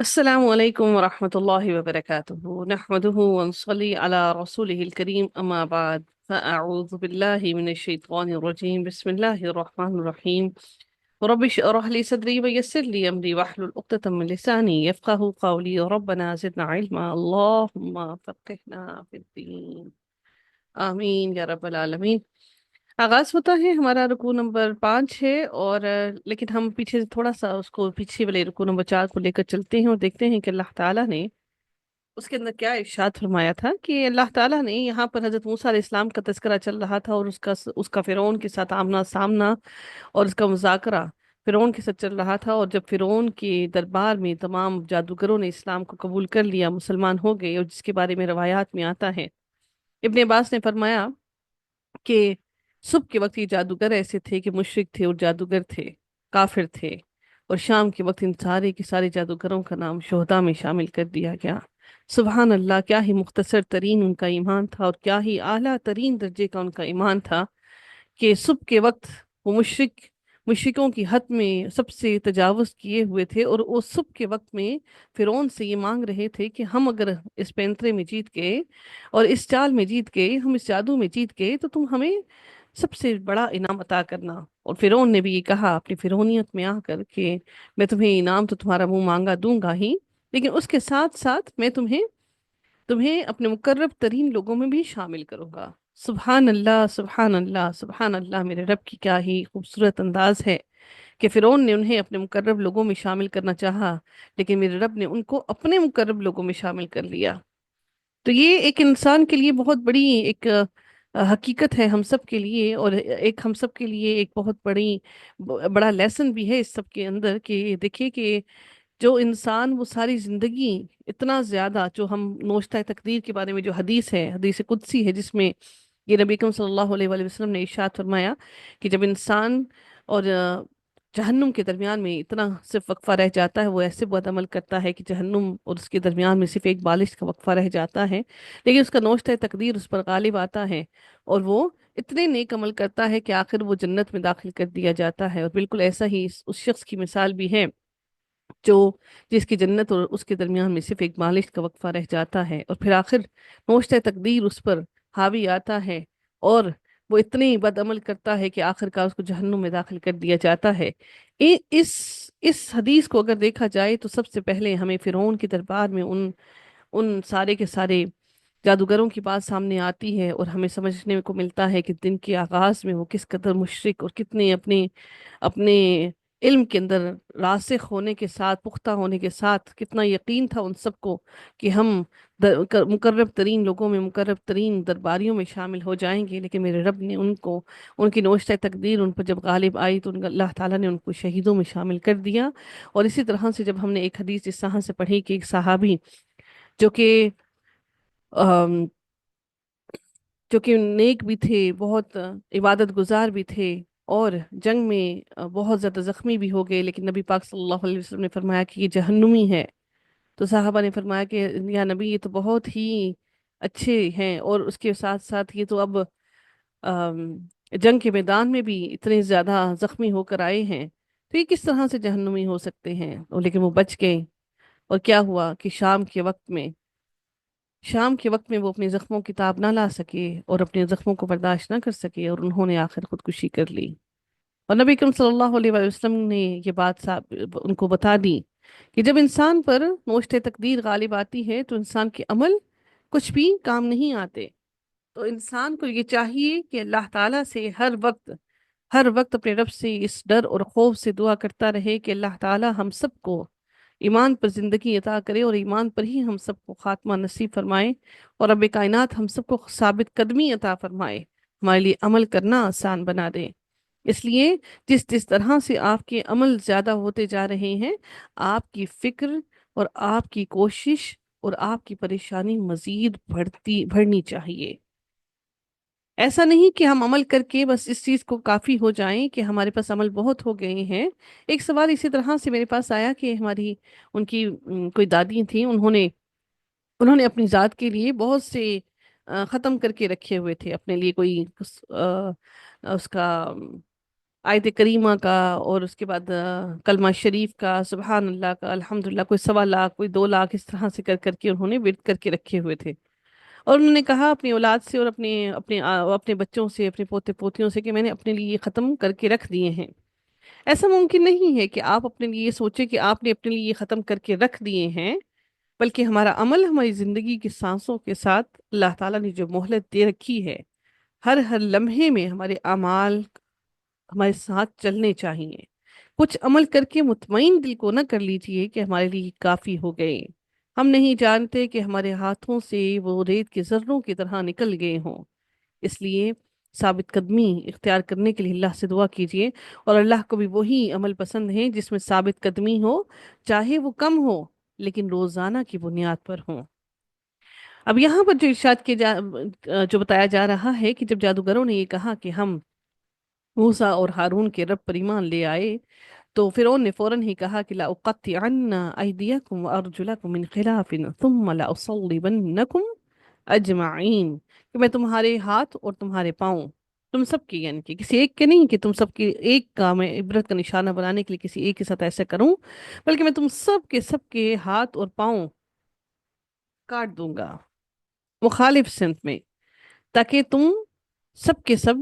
السلام عليكم ورحمة الله وبركاته. نحمده ونصلي على رسوله الكريم، أما بعد، فأعوذ بالله من الشيطان الرجيم. بسم الله الرحمن الرحيم. رب اشرح لي صدري ويسر لي أمري واحلل عقدة من لساني يفقه قولي. ربنا زدنا علما، اللهم فقهنا في الدين، آمین یا رب العالمین۔ آغاز ہوتا ہے، ہمارا رکوع نمبر 5 ہے، اور لیکن ہم پیچھے سے تھوڑا سا اس کو، پیچھے والے رکوع نمبر 4 کو لے کر چلتے ہیں اور دیکھتے ہیں کہ اللہ تعالیٰ نے اس کے اندر کیا ارشاد فرمایا تھا۔ کہ اللہ تعالیٰ نے یہاں پر حضرت موسیٰ علیہ السلام کا تذکرہ چل رہا تھا، اور اس کا فرعون کے ساتھ آمنا سامنا اور اس کا مذاکرہ فرعون کے ساتھ چل رہا تھا۔ اور جب فرعون کے دربار میں تمام جادوگروں نے اسلام کو قبول کر لیا، مسلمان ہو گئے، اور جس کے بارے میں روایات میں آتا ہے، ابن عباس نے فرمایا کہ صبح کے وقت یہ جادوگر ایسے تھے کہ مشرک تھے اور جادوگر تھے، کافر تھے، اور شام کے وقت ان سارے کے سارے جادوگروں کا نام شہداء میں شامل کر دیا گیا۔ سبحان اللہ، کیا ہی مختصر ترین ان کا ایمان تھا، اور کیا ہی اعلیٰ ترین درجے کا ان کا ایمان تھا کہ صبح کے وقت وہ مشرکوں کی حد میں سب سے تجاوز کیے ہوئے تھے، اور وہ صبح کے وقت میں فرعون سے یہ مانگ رہے تھے کہ ہم اگر اس پینترے میں جیت گئے اور اس چال میں جیت گئے، ہم اس جادو میں جیت گئے، تو تم ہمیں سب سے بڑا انعام عطا کرنا۔ اور فرعون نے بھی یہ کہا اپنی فرعونیت میں آ کر کہ میں تمہیں انعام تو تمہارا منہ مانگا دوں گا ہی، لیکن اس کے ساتھ ساتھ میں تمہیں اپنے مقرب ترین لوگوں میں بھی شامل کروں گا۔ سبحان اللہ، سبحان اللہ، سبحان اللہ، میرے رب کی کیا ہی خوبصورت انداز ہے کہ فرعون نے انہیں اپنے مقرب لوگوں میں شامل کرنا چاہا، لیکن میرے رب نے ان کو اپنے مقرب لوگوں میں شامل کر لیا۔ تو یہ ایک انسان کے لیے بہت بڑی ایک حقیقت ہے ہم سب کے لیے، اور ایک ہم سب کے لیے ایک بہت بڑا لیسن بھی ہے اس سب کے اندر، کہ دیکھیے کہ جو انسان وہ ساری زندگی اتنا زیادہ، جو ہم نوشتہ تقدیر کے بارے میں جو حدیث ہے، حدیث قدسی ہے، جس میں یہ نبی اکرم صلی اللہ علیہ وآلہ وسلم نے ارشاد فرمایا کہ جب انسان اور جہنم کے درمیان میں اتنا صرف وقفہ رہ جاتا ہے، وہ ایسے بد عمل کرتا ہے کہ جہنم اور اس کے درمیان میں صرف ایک بالش کا وقفہ رہ جاتا ہے، لیکن اس کا نوشتہ تقدیر اس پر غالب آتا ہے، اور وہ اتنے نیک عمل کرتا ہے کہ آخر وہ جنت میں داخل کر دیا جاتا ہے۔ اور بالکل ایسا ہی اس شخص کی مثال بھی ہے جو جس کی جنت اور اس کے درمیان میں صرف ایک بالش کا وقفہ رہ جاتا ہے، اور پھر آخر نوشتہ تقدیر اس پر حاوی آتا ہے، اور وہ اتنی بد عمل کرتا ہے کہ آخر کار اس کو جہنم میں داخل کر دیا جاتا ہے۔ ا- اس اس حدیث کو اگر دیکھا جائے تو سب سے پہلے ہمیں فرعون کے دربار میں ان سارے کے سارے جادوگروں کی بات سامنے آتی ہے، اور ہمیں سمجھنے کو ملتا ہے کہ دن کے آغاز میں وہ کس قدر مشرک اور کتنے اپنے علم کے اندر راسخ ہونے کے ساتھ، پختہ ہونے کے ساتھ، کتنا یقین تھا ان سب کو کہ ہم مقرب ترین لوگوں میں، مقرب ترین درباریوں میں شامل ہو جائیں گے، لیکن میرے رب نے ان کی نوشتہ تقدیر ان پر جب غالب آئی تو اللہ تعالیٰ نے ان کو شہیدوں میں شامل کر دیا۔ اور اسی طرح سے جب ہم نے ایک حدیث اس طرح سے پڑھی کہ ایک صحابی جو کہ آم، جو کہ نیک بھی تھے، بہت عبادت گزار بھی تھے، اور جنگ میں بہت زیادہ زخمی بھی ہو گئے، لیکن نبی پاک صلی اللہ علیہ وسلم نے فرمایا کہ یہ جہنمی ہے۔ تو صحابہ نے فرمایا کہ یا نبی، یہ تو بہت ہی اچھے ہیں، اور اس کے ساتھ ساتھ یہ تو اب آم، جنگ کے میدان میں بھی اتنے زیادہ زخمی ہو کر آئے ہیں، تو یہ کس طرح سے جہنمی ہو سکتے ہیں؟ لیکن وہ بچ گئے، اور کیا ہوا کہ شام کے وقت میں وہ اپنے زخموں کی تاب نہ لا سکے، اور اپنے زخموں کو برداشت نہ کر سکے، اور انہوں نے آخر خودکشی کر لی۔ اور نبی اکرم صلی اللہ علیہ وآلہ وسلم نے یہ بات ان کو بتا دی کہ جب انسان پر نوشتے تقدیر غالب آتی ہے تو انسان کے عمل کچھ بھی کام نہیں آتے۔ تو انسان کو یہ چاہیے کہ اللہ تعالیٰ سے ہر وقت اپنے رب سے اس ڈر اور خوف سے دعا کرتا رہے کہ اللہ تعالیٰ ہم سب کو ایمان پر زندگی عطا کرے، اور ایمان پر ہی ہم سب کو خاتمہ نصیب فرمائے، اور رب کائنات ہم سب کو ثابت قدمی عطا فرمائے، ہمارے لیے عمل کرنا آسان بنا دے۔ اس لیے جس جس طرح سے آپ کے عمل زیادہ ہوتے جا رہے ہیں، آپ کی فکر اور آپ کی کوشش اور آپ کی پریشانی مزید بڑھنی چاہیے۔ ایسا نہیں کہ ہم عمل کر کے بس اس چیز کو کافی ہو جائیں کہ ہمارے پاس عمل بہت ہو گئے ہیں۔ ایک سوال اسی طرح سے میرے پاس آیا کہ ان کی کوئی دادی تھیں، انہوں نے اپنی ذات کے لیے بہت سے ختم کر کے رکھے ہوئے تھے، اپنے لیے کوئی اس کا آیت کریمہ کا اور اس کے بعد کلمہ شریف کا، سبحان اللہ کا، الحمدللہ، کوئی 1.25 لاکھ، کوئی 2 لاکھ، اس طرح سے کر کر کے انہوں نے ورد کر کے رکھے ہوئے تھے۔ اور انہوں نے کہا اپنی اولاد سے اور اپنے بچوں سے، اپنے پوتے پوتیوں سے، کہ میں نے اپنے لیے یہ ختم کر کے رکھ دیے ہیں۔ ایسا ممکن نہیں ہے کہ آپ اپنے لیے سوچیں کہ آپ نے اپنے لیے یہ ختم کر کے رکھ دیے ہیں، بلکہ ہمارا عمل ہماری زندگی کی سانسوں کے ساتھ اللہ تعالیٰ نے جو مہلت دے رکھی ہے، ہر ہر لمحے میں ہمارے اعمال ہمارے ساتھ چلنے چاہیے۔ کچھ عمل کر کے مطمئن دل کو نہ کر لیجئے کہ ہمارے لیے کافی ہو گئے۔ ہم نہیں جانتے کہ ہمارے ہاتھوں سے وہ ریت کے ذروں کی طرح نکل گئے ہوں۔ اس لیے ثابت قدمی اختیار کرنے کے لیے اللہ سے دعا کیجئے، اور اللہ کو بھی وہی عمل پسند ہے جس میں ثابت قدمی ہو، چاہے وہ کم ہو لیکن روزانہ کی بنیاد پر ہو۔ اب یہاں پر جو ارشاد جو بتایا جا رہا ہے کہ جب جادوگروں نے یہ کہا کہ ہم موسیٰ اور ہارون کے رب پر ایمان لے آئے، تو فرعون نے فوراً ہی کہا کہ لَأُقَطِّعَنَّ أَيْدِيَكُمْ وَأَرْجُلَكُمْ مِنْ خِلَافٍ ثُمَّ لَأُصَلِّبَنَّكُمْ أَجْمَعِينَ، کہ میں تمہارے ہاتھ اور تمہارے پاؤں، تم سب کی، یعنی کہ کسی ایک کے نہیں، کہ تم سب کی ایک کا میں عبرت کا نشانہ بنانے کے لیے کسی ایک کے ساتھ ایسا کروں، بلکہ میں تم سب کے ہاتھ اور پاؤں کاٹ دوں گا مخالف سمت میں، تاکہ تم سب کے سب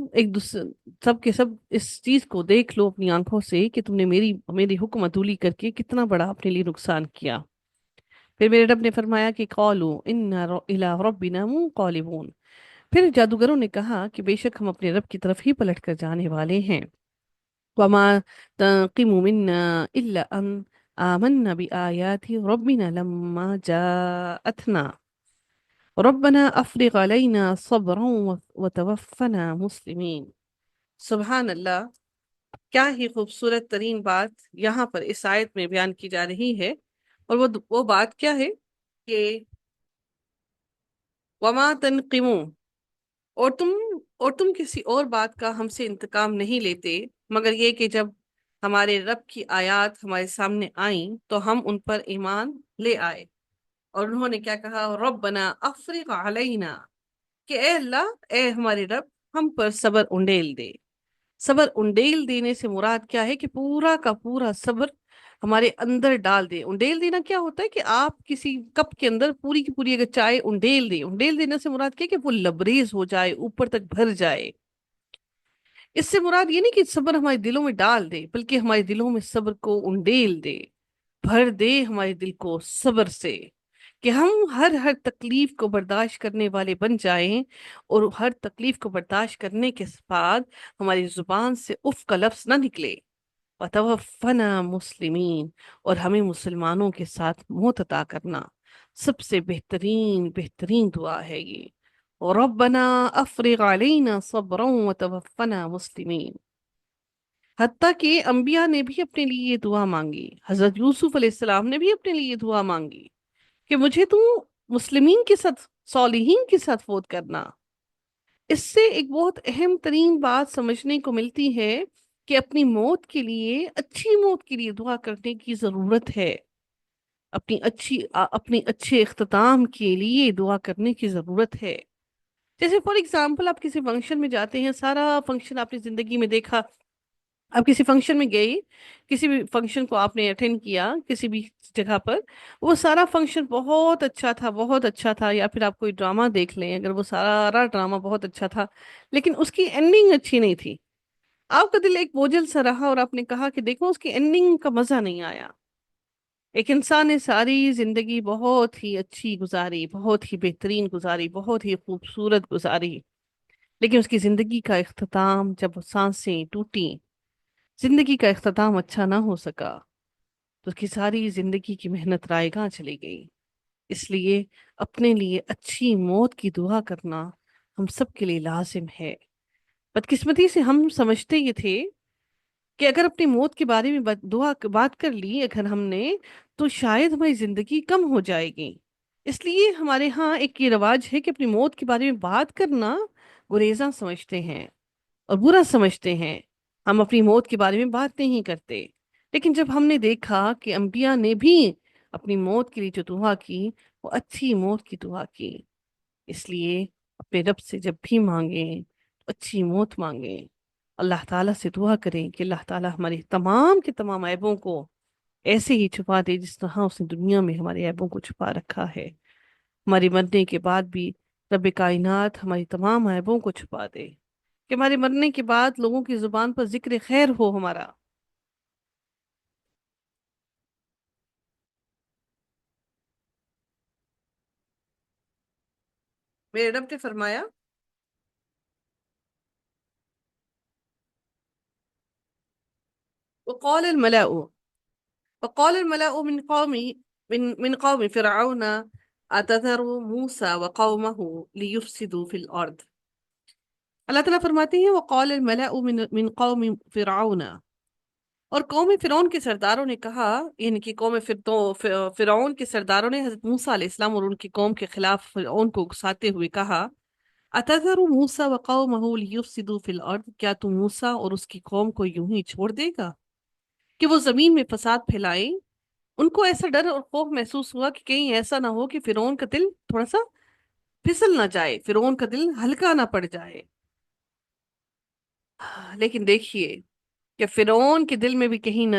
سب کے سب اس چیز کو دیکھ لو اپنی آنکھوں سے کہ تم نے میری حکم عدولی کر کے کتنا بڑا اپنے لیے نقصان کیا۔ پھر میرے رب نے فرمایا کہ قالوا انا الی ربنا منقلبون، پھر جادوگروں نے کہا کہ بے شک ہم اپنے رب کی طرف ہی پلٹ کر جانے والے ہیں۔ وما تنقم منا الا ان آمنا بآیات ربنا لما جاءتنا ربنا افرغ علینا صبرا وتوفنا مسلمین۔ سبحان اللہ، کیا ہی خوبصورت ترین بات یہاں پر اس آیت میں بیان کی جا رہی ہے، اور وہ بات کیا ہے کہ وما تنقمو، اور تم کسی اور بات کا ہم سے انتقام نہیں لیتے، مگر یہ کہ جب ہمارے رب کی آیات ہمارے سامنے آئیں تو ہم ان پر ایمان لے آئے۔ اور انہوں نے کیا کہا؟ ربنا افرغ علینا، کہ اے اللہ، اے ہمارے رب، ہم پر صبر انڈیل دے۔ صبر انڈیل دینے سے مراد کیا ہے؟ کہ پورا کا پورا صبر ہمارے اندر ڈال دے۔ انڈیل دینا کیا ہوتا ہے؟ کہ آپ کسی کپ کے اندر پوری کی پوری اگر چائے انڈیل دیں، انڈیل دینے سے مراد کیا ہے؟ کہ وہ لبریز ہو جائے، اوپر تک بھر جائے۔ اس سے مراد یہ نہیں کہ صبر ہمارے دلوں میں ڈال دے، بلکہ ہمارے دلوں میں صبر کو انڈیل دے، بھر دے ہمارے دل کو صبر سے، کہ ہم ہر تکلیف کو برداشت کرنے والے بن جائیں، اور ہر تکلیف کو برداشت کرنے کے بعد ہماری زبان سے اف کا لفظ نہ نکلے۔ وَتَوَفَّنَا مُسْلِمِينَ، اور ہمیں مسلمانوں کے ساتھ موت عطا کرنا۔ سب سے بہترین دعا ہے یہ، رَبَّنَا أَفْرِغْ عَلَيْنَا صَبْرًا وَتَوَفَّنَا مُسْلِمِينَ۔ حتیٰ کہ انبیاء نے بھی اپنے لیے یہ دعا مانگی، حضرت یوسف علیہ السلام نے بھی اپنے لیے یہ دعا مانگی کہ مجھے تو مسلمین کے ساتھ، صالحین کے ساتھ فوت کرنا۔ اس سے ایک بہت اہم ترین بات سمجھنے کو ملتی ہے کہ اپنی موت کے لیے، اچھی موت کے لیے دعا کرنے کی ضرورت ہے، اپنی اچھے اختتام کے لیے دعا کرنے کی ضرورت ہے۔ جیسے فار ایگزامپل آپ کسی فنکشن میں جاتے ہیں، سارا فنکشن آپ نے زندگی میں دیکھا، آپ کسی فنکشن میں گئی، کسی بھی فنکشن کو آپ نے اٹینڈ کیا کسی بھی جگہ پر، وہ سارا فنکشن بہت اچھا تھا، بہت اچھا تھا، یا پھر آپ کوئی ڈرامہ دیکھ لیں، اگر وہ سارا ڈرامہ بہت اچھا تھا لیکن اس کی اینڈنگ اچھی نہیں تھی، آپ کا دل ایک بوجھل سا رہا اور آپ نے کہا کہ دیکھو اس کی اینڈنگ کا مزہ نہیں آیا۔ ایک انسان نے ساری زندگی بہت ہی اچھی گزاری، بہت ہی بہترین گزاری، بہت ہی خوبصورت گزاری، لیکن اس کی زندگی کا اختتام، جب وہ سانسیں ٹوٹی، زندگی کا اختتام اچھا نہ ہو سکا، تو اس کی ساری زندگی کی محنت رائے گاں چلی گئی۔ اس لیے اپنے لیے اچھی موت کی دعا کرنا ہم سب کے لیے لازم ہے۔ بدقسمتی سے ہم سمجھتے یہ تھے کہ اگر اپنی موت کے بارے میں بات کر لی اگر ہم نے، تو شاید ہماری زندگی کم ہو جائے گی۔ اس لیے ہمارے ہاں ایک یہ رواج ہے کہ اپنی موت کے بارے میں بات کرنا گریزاں سمجھتے ہیں اور برا سمجھتے ہیں، ہم اپنی موت کے بارے میں بات نہیں کرتے۔ لیکن جب ہم نے دیکھا کہ انبیاء نے بھی اپنی موت کے لیے جو دعا کی، وہ اچھی موت کی دعا کی، اس لیے اپنے رب سے جب بھی مانگیں تو اچھی موت مانگیں۔ اللہ تعالیٰ سے دعا کریں کہ اللہ تعالیٰ ہماری تمام کے تمام عیبوں کو ایسے ہی چھپا دے جس طرح اس نے دنیا میں ہمارے عیبوں کو چھپا رکھا ہے۔ ہماری مرنے کے بعد بھی رب کائنات ہماری تمام عیبوں کو چھپا دے، کہ ہمارے مرنے کے بعد لوگوں کی زبان پر ذکر خیر ہو ہمارا۔ میرے رب نے فرمایا، وقال الملأ وقال الملأ من قوم فرعون أتذر موسى وقومه ليفسدوا في الأرض۔ اللہ تعالیٰ فرماتے ہیں وقال الملأ من قوم فرعون، اور قوم فرعون کے سرداروں نے کہا، یعنی کہ فرعون کے سرداروں نے حضرت موسیٰ علیہ السلام اور ان کی قوم کے خلاف فرعون کو اکساتے ہوئے کہا، اتذر موسیٰ وقومہ لیفسدوا فی الارض، کیا تو موسیٰ اور اس کی قوم کو یوں ہی چھوڑ دے گا کہ وہ زمین میں فساد پھیلائیں؟ ان کو ایسا ڈر اور خوف محسوس ہوا کہ کہیں ایسا نہ ہو کہ فرعون کا دل تھوڑا سا پھسل نہ جائے، فرعون کا دل ہلکا نہ پڑ جائے۔ لیکن دیکھیے کہ فرعون کے دل میں بھی کہیں نہ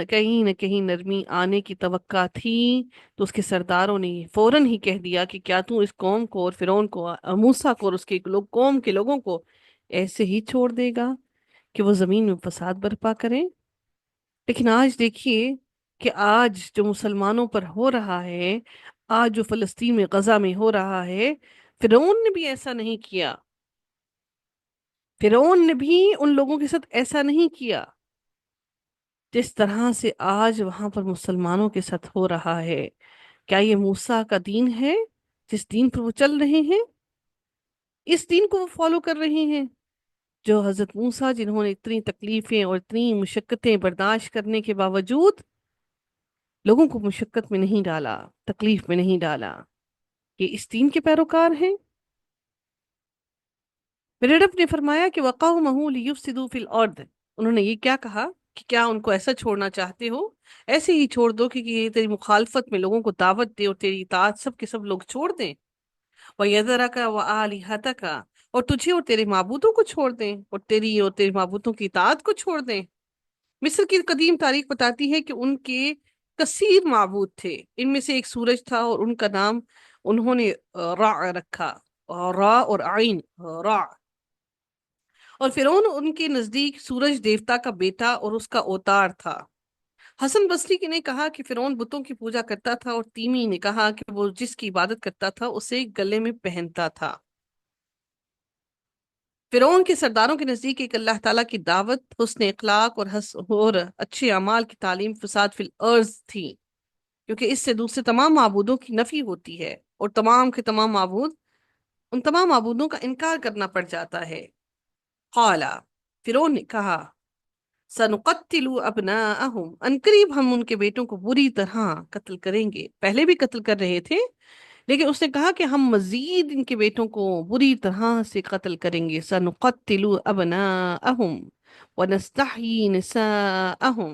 نرمی آنے کی توقع تھی، تو اس کے سرداروں نے فوراً ہی کہہ دیا کہ کیا تو اس قوم کو اور فرعون کو، موسیٰ کو اور اس کے قوم کے لوگوں کو ایسے ہی چھوڑ دے گا کہ وہ زمین میں فساد برپا کریں؟ لیکن آج دیکھیے کہ آج جو مسلمانوں پر ہو رہا ہے، آج جو فلسطین میں غزہ میں ہو رہا ہے، فرعون نے بھی ایسا نہیں کیا، فرعون نے بھی ان لوگوں کے ساتھ ایسا نہیں کیا جس طرح سے آج وہاں پر مسلمانوں کے ساتھ ہو رہا ہے۔ کیا یہ موسیٰ کا دین ہے جس دین پر وہ چل رہے ہیں؟ اس دین کو وہ فالو کر رہے ہیں جو حضرت موسیٰ، جنہوں نے اتنی تکلیفیں اور اتنی مشقتیں برداشت کرنے کے باوجود لوگوں کو مشقت میں نہیں ڈالا، تکلیف میں نہیں ڈالا، یہ اس دین کے پیروکار ہیں؟ میرے رب نے فرمایا کہ وَقَوْمَهُ لِيُفْسِدُوا فِي الْأَرْضِ، انہوں نے یہ کیا کہا کہ کیا ان کو ایسا چھوڑنا چاہتے ہو؟ ایسے ہی چھوڑ دو کہ یہ تیری مخالفت میں لوگوں کو دعوت دے اور تیری اطاعت سب کے سب لوگ چھوڑ دیں۔ وَيَذَرَكَ وَآلِهَتَكَ، اور تجھے اور تیرے معبودوں کو چھوڑ دیں، اور تیرے معبودوں کی اطاعت کو چھوڑ دیں۔ مصر کی قدیم تاریخ بتاتی ہے کہ ان کے کثیر معبود تھے، ان میں سے ایک سورج تھا اور ان کا نام انہوں نے را رکھا، را اور عین، را۔ اور فرعون ان کے نزدیک سورج دیوتا کا بیٹا اور اس کا اوتار تھا۔ حسن بصری نے کہا کہ فرعون بتوں کی پوجا کرتا تھا، اور تیمی نے کہا کہ وہ جس کی عبادت کرتا تھا اسے گلے میں پہنتا تھا۔ فرعون کے سرداروں کے نزدیک ایک اللہ تعالیٰ کی دعوت، حسن اخلاق اور اچھے اعمال کی تعلیم فساد فی الارض تھی، کیونکہ اس سے دوسرے تمام معبودوں کی نفی ہوتی ہے اور تمام کے تمام معبود، ان تمام معبودوں کا انکار کرنا پڑ جاتا ہے۔ قالا، فرعون نے کہا، سنقتل ابناءہم، انقریب ہم ان کے بیٹوں کو بری طرح قتل کریں گے۔ پہلے بھی قتل کر رہے تھے، لیکن اس نے کہا کہ ہم مزید ان کے بیٹوں کو بری طرح سے قتل کریں گے۔ سنقتل ابناءہم ونستحیی نساءہم،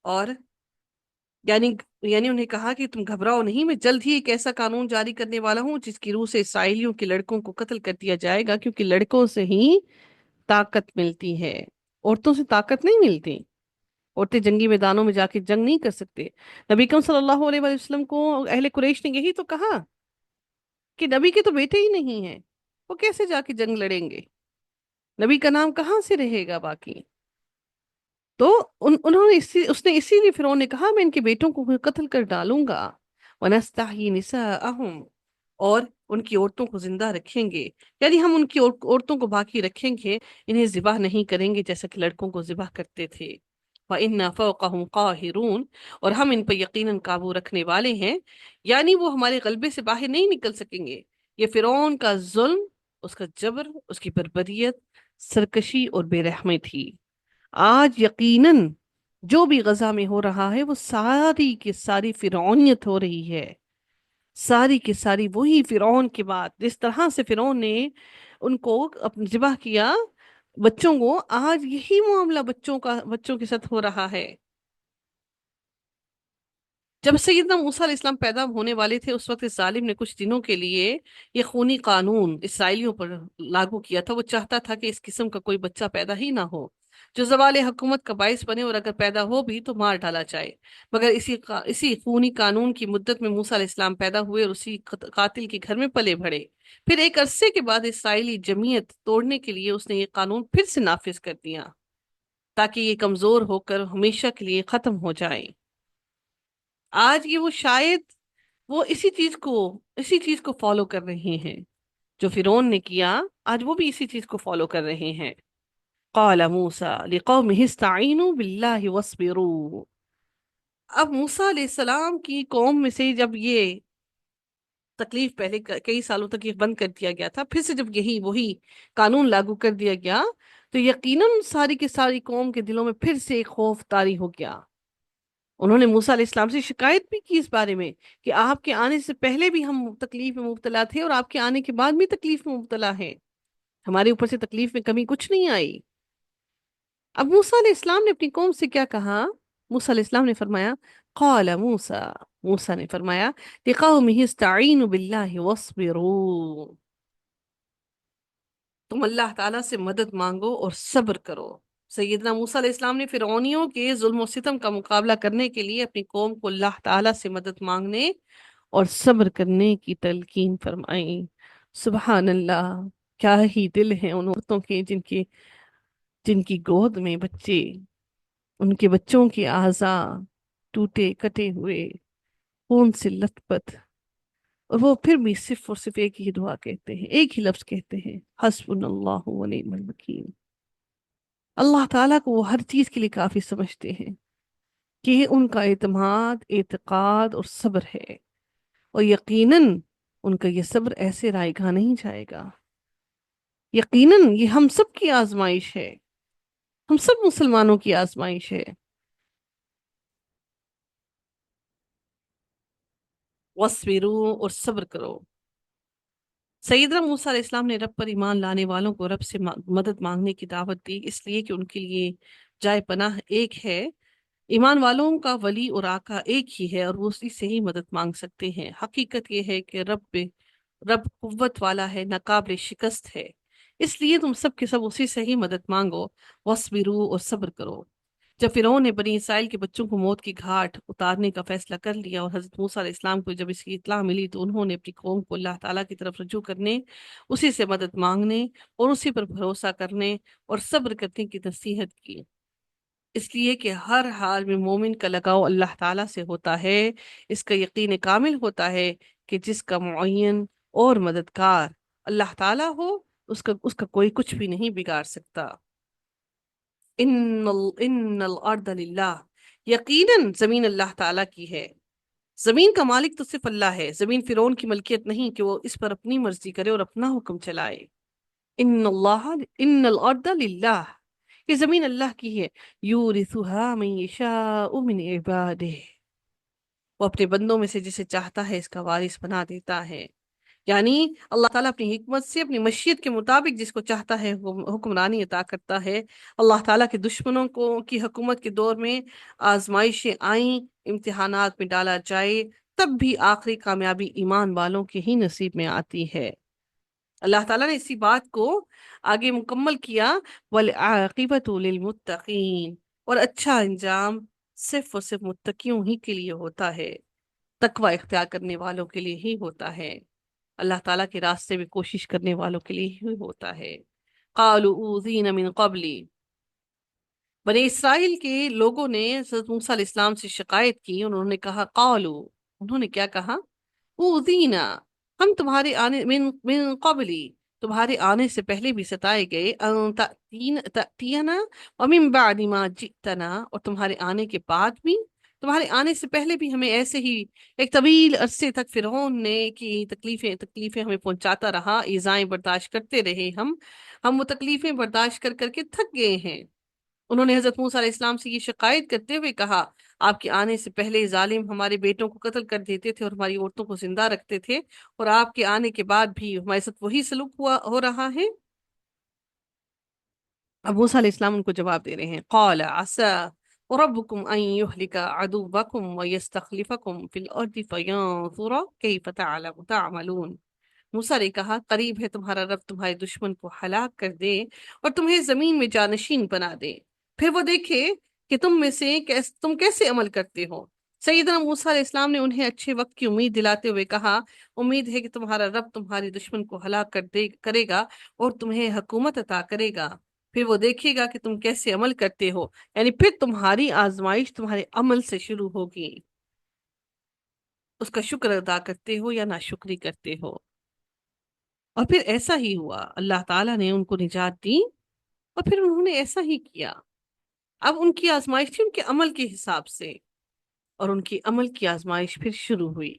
اور یعنی انہیں کہا کہ تم گھبراؤ نہیں، میں جلد ہی ایک ایسا قانون جاری کرنے والا ہوں جس کی روح سے اسرائیلیوں کے لڑکوں کو قتل کر دیا جائے گا، کیونکہ لڑکوں سے ہی طاقت ملتی ہے، عورتوں سے طاقت نہیں ملتی۔ عورتیں جنگی میدانوں میں جا کے جنگ نہیں کر سکتے۔ نبی کریم صلی اللہ علیہ وآلہ وسلم کو اہل قریش نے یہی تو کہا کہ نبی کے تو بیٹے ہی نہیں ہیں، وہ کیسے جا کے جنگ لڑیں گے، نبی کا نام کہاں سے رہے گا باقی؟ تو انہوں نے اس نے اسی لیے فرعون نے کہا میں ان کے بیٹوں کو قتل کر ڈالوں گا، وَنَسْتَحْيِي نِسَاءَهُمْ، اور ان کی عورتوں کو زندہ رکھیں گے، یعنی ہم ان کی عورتوں کو باقی رکھیں گے، انہیں ذبح نہیں کریں گے جیسا کہ لڑکوں کو ذبح کرتے تھے۔ وَإِنَّا فَوْقَهُمْ قَاهِرُونَ، اور ہم ان پر یقیناً قابو رکھنے والے ہیں، یعنی وہ ہمارے غلبے سے باہر نہیں نکل سکیں گے۔ یہ فرعون کا ظلم، اس کا جبر، اس کی بربریت، سرکشی اور بے رحمی تھی۔ آج یقیناً جو بھی غزہ میں ہو رہا ہے وہ ساری کی ساری فرعونیت ہو رہی ہے، ساری کی ساری وہی فرعون کی بات، جس طرح سے فرعون نے ان کو ذبح کیا بچوں کو، آج یہی معاملہ بچوں کے ساتھ ہو رہا ہے۔ جب سیدنا موسیٰ علیہ السلام پیدا ہونے والے تھے، اس وقت اس ظالم نے کچھ دنوں کے لیے یہ خونی قانون اسرائیلیوں پر لاگو کیا تھا۔ وہ چاہتا تھا کہ اس قسم کا کوئی بچہ پیدا ہی نہ ہو، جو زوال حکومت کا باعث بنے، اور اگر پیدا ہو بھی تو مار ڈالا جائے۔ مگر اسی خونی قانون کی مدت میں موسیٰ علیہ السلام پیدا ہوئے اور اسی قاتل کے گھر میں پلے بڑھے۔ پھر ایک عرصے کے بعد اسرائیلی جمعیت توڑنے کے لیے اس نے یہ قانون پھر سے نافذ کر دیا تاکہ یہ کمزور ہو کر ہمیشہ کے لیے ختم ہو جائے۔ آج یہ وہ شاید وہ اسی چیز کو فالو کر رہے ہیں جو فرعون نے کیا، آج وہ بھی اسی چیز کو فالو کر رہے ہیں۔ قال موسیٰ لقومہ استعینوا باللہ واصبروا۔ اب موسیٰ علیہ السلام کی قوم میں سے جب یہ تکلیف پہلے کئی سالوں تک یہ بند کر دیا گیا تھا، پھر سے جب وہی قانون لاگو کر دیا گیا تو یقیناً ساری کی ساری قوم کے دلوں میں پھر سے ایک خوف طاری ہو گیا۔ انہوں نے موسیٰ علیہ السلام سے شکایت بھی کی اس بارے میں کہ آپ کے آنے سے پہلے بھی ہم تکلیف میں مبتلا تھے اور آپ کے آنے کے بعد بھی تکلیف میں مبتلا ہیں، ہمارے اوپر سے تکلیف میں کمی کچھ نہیں آئی۔ اب موسیٰ علیہ السلام نے اپنی قوم سے کیا کہا؟ موسیٰ علیہ السلام نے فرمایا قال موسیٰ، موسیٰ نے فرمایا لقومہ استعینوا باللہ واصبروا، تم اللہ تعالیٰ سے مدد مانگو اور صبر کرو۔ سیدنا موسیٰ علیہ السلام نے فرعونیوں کے ظلم و ستم کا مقابلہ کرنے کے لیے اپنی قوم کو اللہ تعالیٰ سے مدد مانگنے اور صبر کرنے کی تلقین فرمائی۔ سبحان اللہ، کیا ہی دل ہیں ان عورتوں کے جن کی گود میں بچے، ان کے بچوں کے اعضاء ٹوٹے کٹے ہوئے، خون سے لت پت، اور وہ پھر بھی صرف اور صرف ایک ہی دعا کہتے ہیں، ایک ہی لفظ کہتے ہیں، حسبنا اللہ و نعم الوکیل۔ اللہ تعالیٰ کو وہ ہر چیز کے لیے کافی سمجھتے ہیں کہ ان کا اعتماد، اعتقاد اور صبر ہے، اور یقیناً ان کا یہ صبر ایسے رائے گاہ نہیں جائے گا۔ یقیناً یہ ہم سب کی آزمائش ہے، ہم سب مسلمانوں کی آزمائش ہے۔ وَاصْبِرُوا، اور صبر کرو۔ سیدنا موسیٰ علیہ السلام نے رب پر ایمان لانے والوں کو رب سے مدد مانگنے کی دعوت دی، اس لیے کہ ان کے لیے جائے پناہ ایک ہے۔ ایمان والوں کا ولی اور آقا ایک ہی ہے اور وہ اسی سے ہی مدد مانگ سکتے ہیں۔ حقیقت یہ ہے کہ رب قوت والا ہے، ناقابل شکست ہے، اس لیے تم سب کے سب اسی سے ہی مدد مانگو۔ وَاصْبِرُوا، اور صبر کرو۔ جب فرعون نے بنی اسرائیل کے بچوں کو موت کی گھاٹ اتارنے کا فیصلہ کر لیا اور حضرت موسیٰ علیہ السلام کو جب اس کی اطلاع ملی تو انہوں نے اپنی قوم کو اللہ تعالیٰ کی طرف رجوع کرنے، اسی سے مدد مانگنے اور اسی پر بھروسہ کرنے اور صبر کرنے کی نصیحت کی، اس لیے کہ ہر حال میں مومن کا لگاؤ اللہ تعالیٰ سے ہوتا ہے۔ اس کا یقین کامل ہوتا ہے کہ جس کا معین اور مددگار اللہ تعالیٰ ہو، اس کا کوئی کچھ بھی نہیں بگاڑ سکتا۔ ان الارض للہ، یقیناً زمین اللہ تعالیٰ کی ہے۔ زمین کا مالک تو صرف اللہ ہے، زمین فرعون کی ملکیت نہیں کہ وہ اس پر اپنی مرضی کرے اور اپنا حکم چلائے۔ ان الارض للہ، یہ زمین اللہ کی ہے، یورثها من یشاء من عبادہ، وہ اپنے بندوں میں سے جسے چاہتا ہے اس کا وارث بنا دیتا ہے۔ یعنی اللہ تعالیٰ اپنی حکمت سے اپنی مشیت کے مطابق جس کو چاہتا ہے حکمرانی عطا کرتا ہے۔ اللہ تعالیٰ کے دشمنوں کی حکومت کے دور میں آزمائشیں آئیں، امتحانات میں ڈالا جائے، تب بھی آخری کامیابی ایمان والوں کے ہی نصیب میں آتی ہے۔ اللہ تعالیٰ نے اسی بات کو آگے مکمل کیا، وَالْعَاقِبَةُ لِلْمُتَّقِينَ، اور اچھا انجام صرف اور صرف متقیوں ہی کے لیے ہوتا ہے، تقوی اختیار کرنے والوں کے لیے ہی ہوتا ہے، اللہ تعالیٰ کے راستے میں کوشش کرنے والوں کے لیے ہی ہوتا ہے۔ قَالُوا أُوذِينَ مِن قَبْلِ، بنی اسرائیل کے لوگوں نے حضرت موسیٰ علیہ السلام سے شکایت کی، انہوں نے کہا قالوا، انہوں نے کیا کہا؟ اوذینا، ہم تمہارے آنے من قبلی، تمہارے آنے سے پہلے بھی ستائے گئے، ان تأتینا ومن بعد ما جئتنا، اور تمہارے آنے کے بعد بھی، تمہارے آنے سے پہلے بھی ہمیں ایسے ہی ایک طویل عرصے تک فرعون نے کی تکلیفیں ہمیں پہنچاتا رہا، ایذائیں برداشت کرتے رہے، ہم وہ تکلیفیں برداشت کر کر کے تھک گئے ہیں۔ انہوں نے حضرت موسیٰ علیہ السلام سے یہ شکایت کرتے ہوئے کہا، آپ کے آنے سے پہلے ظالم ہمارے بیٹوں کو قتل کر دیتے تھے اور ہماری عورتوں کو زندہ رکھتے تھے، اور آپ کے آنے کے بعد بھی ہمارے ساتھ وہی سلوک ہو رہا ہے۔ اب موسیٰ علیہ السلام ان کو جواب دے رہے ہیں، قال عسى ربكم ان يهلك عدوكم ويستخلفكم في الارض فينظر كيف تعملون۔ موسیٰ نے کہا، قریب ہے تمہارا رب تمہارے دشمن کو ہلاک کر دے اور تمہیں زمین میں جانشین بنا دے پھر وہ دیکھے کہ تم میں سے تم کیسے عمل کرتے ہو۔ سیدنا موسیٰ علیہ السلام نے انہیں اچھے وقت کی امید دلاتے ہوئے کہا، امید ہے کہ تمہارا رب تمہاری دشمن کو ہلاک کرے گا اور تمہیں حکومت عطا کرے گا، پھر وہ دیکھے گا کہ تم کیسے عمل کرتے ہو، یعنی پھر تمہاری آزمائش تمہارے عمل سے شروع ہوگی، اس کا شکر ادا کرتے ہو یا ناشکری کرتے ہو۔ اور پھر ایسا ہی ہوا، اللہ تعالیٰ نے ان کو نجات دی اور پھر انہوں نے ایسا ہی کیا۔ اب ان کی آزمائش تھی ان کے عمل کے حساب سے، اور ان کی عمل کی آزمائش پھر شروع ہوئی۔